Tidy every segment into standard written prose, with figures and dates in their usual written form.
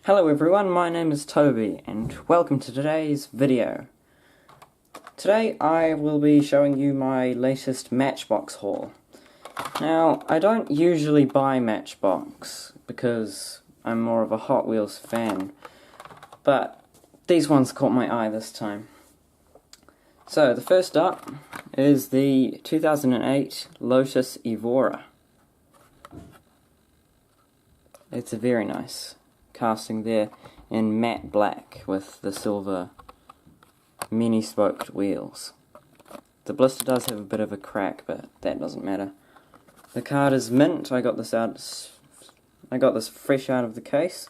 Hello everyone, my name is Toby and welcome to today's video. Today I will be showing you my latest Matchbox haul. Now, I don't usually buy Matchbox because I'm more of a Hot Wheels fan, but these ones caught my eye this time. So, the first up is the 2008 Lotus Evora. It's a very nice casting there in matte black with the silver mini spoked wheels. The blister does have a bit of a crack, but that doesn't matter. The card is mint. I got this fresh out of the case.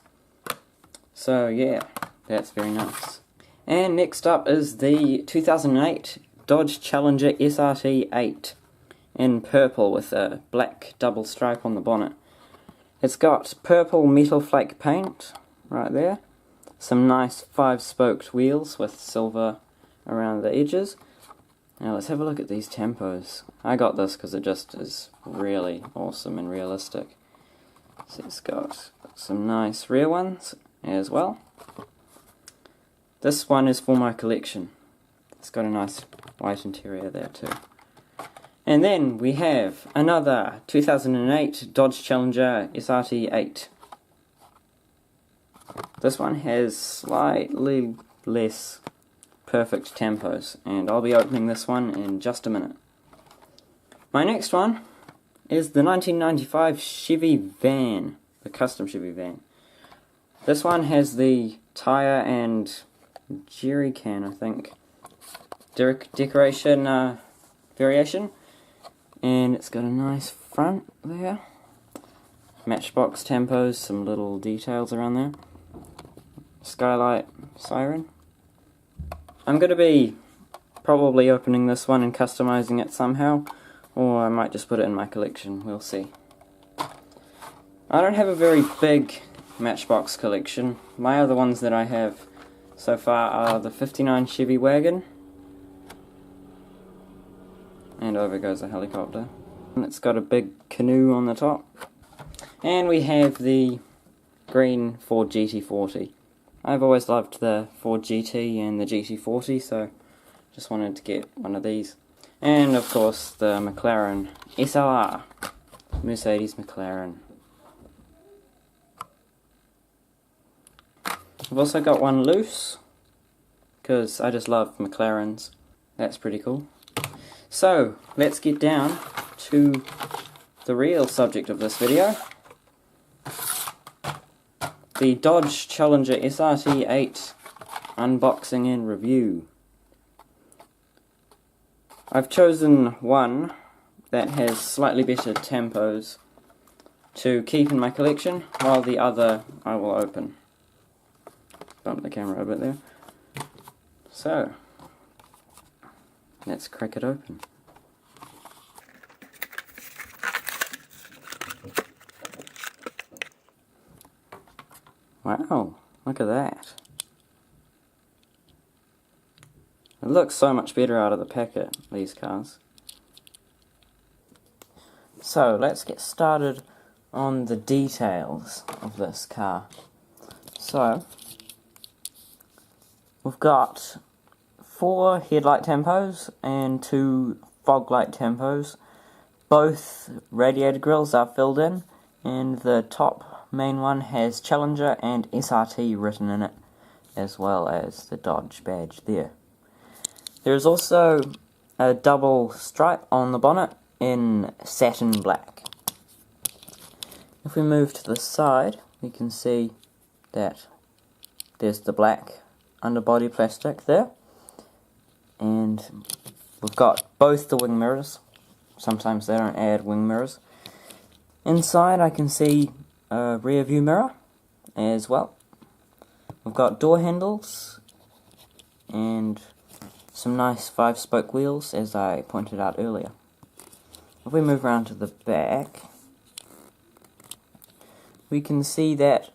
So yeah, that's very nice. And next up is the 2008 Dodge Challenger SRT8 in purple with a black double stripe on the bonnet. It's got purple metal flake paint right there, some nice 5-spoked wheels with silver around the edges. Now let's have a look at these tempos. I got this because it just is really awesome and realistic. So it's got some nice rear ones as well. This one is for my collection. It's got a nice white interior there too. And then we have another 2008 Dodge Challenger SRT8. This one has slightly less perfect tempos, and I'll be opening this one in just a minute. My next one is the 1995 Chevy van, the custom Chevy van. This one has the tyre and jerry can, I think, decoration variation. And it's got a nice front there. Matchbox tempos, some little details around there. Skylight siren. I'm going to be probably opening this one and customizing it somehow, or I might just put it in my collection, we'll see. I don't have a very big Matchbox collection. My other ones that I have so far are the 59 Chevy wagon. And over goes a helicopter. And it's got a big canoe on the top. And we have the green Ford GT40. I've always loved the Ford GT and the GT40, so just wanted to get one of these. And of course the McLaren SLR. Mercedes McLaren. I've also got one loose, because I just love McLarens. That's pretty cool. So, let's get down to the real subject of this video. The Dodge Challenger SRT8 unboxing and review. I've chosen one that has slightly better tempos to keep in my collection, while the other I will open. Bump the camera a bit there. So, let's crack it open. Wow, look at that. It looks so much better out of the packet, these cars. So, let's get started on the details of this car. So, we've got 4 headlight tempos and 2 fog light tempos. Both radiator grills are filled in, and the top main one has Challenger and SRT written in it, as well as the Dodge badge there. There is also a double stripe on the bonnet in satin black. If we move to the side, we can see that there's the black underbody plastic there. And we've got both the wing mirrors. Sometimes they don't add wing mirrors. Inside I can see a rear view mirror as well. We've got door handles and some nice 5-spoke wheels, as I pointed out earlier. If we move around to the back, we can see that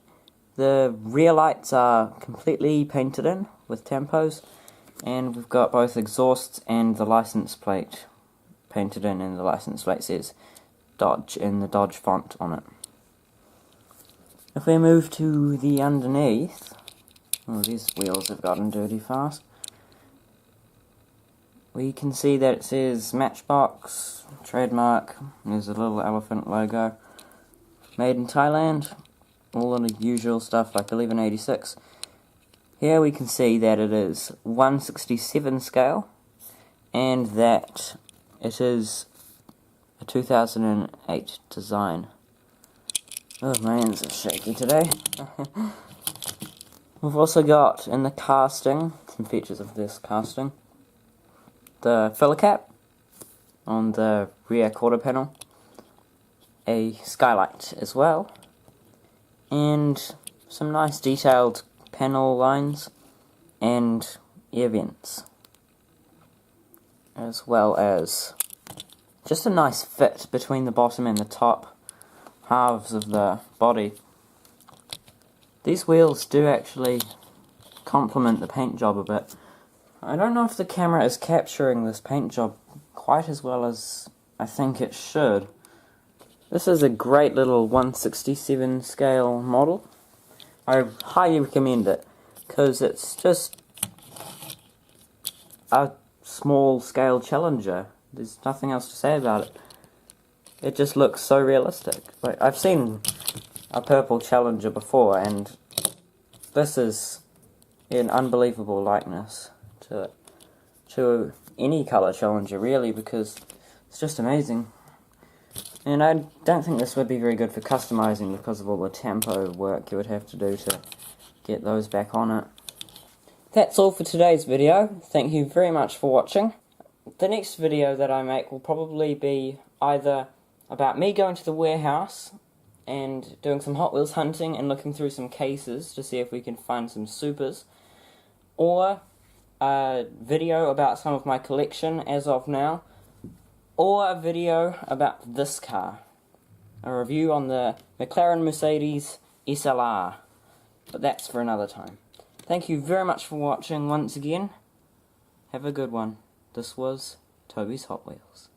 the rear lights are completely painted in with tempos. And we've got both exhausts and the license plate painted in, and the license plate says Dodge in the Dodge font on it. If we move to the underneath, oh, these wheels have gotten dirty fast. We can see that it says Matchbox, trademark, there's a little elephant logo. Made in Thailand, all of the usual stuff like 1186. Here we can see that it is 1/67 scale, and that it is a 2008 design. Oh, my hands are shaky today. We've also got in the casting, some features of this casting. The filler cap on the rear quarter panel, a skylight as well, and some nice detailed panel lines and air vents, as well as just a nice fit between the bottom and the top halves of the body. These wheels do actually complement the paint job a bit. I don't know if the camera is capturing this paint job quite as well as I think it should. This is a great little 1/67 scale model. I highly recommend it, because it's just a small scale Challenger. There's nothing else to say about it. It just looks so realistic. Like, I've seen a purple Challenger before, and this is an unbelievable likeness to any colour Challenger, really, because it's just amazing. And I don't think this would be very good for customising because of all the tempo work you would have to do to get those back on it. That's all for today's video. Thank you very much for watching. The next video that I make will probably be either about me going to the warehouse and doing some Hot Wheels hunting and looking through some cases to see if we can find some supers, or a video about some of my collection as of now, or a video about this car, a review on the McLaren Mercedes SLR, but that's for another time. Thank you very much for watching once again. Have a good one. This was Toby's Hot Wheels.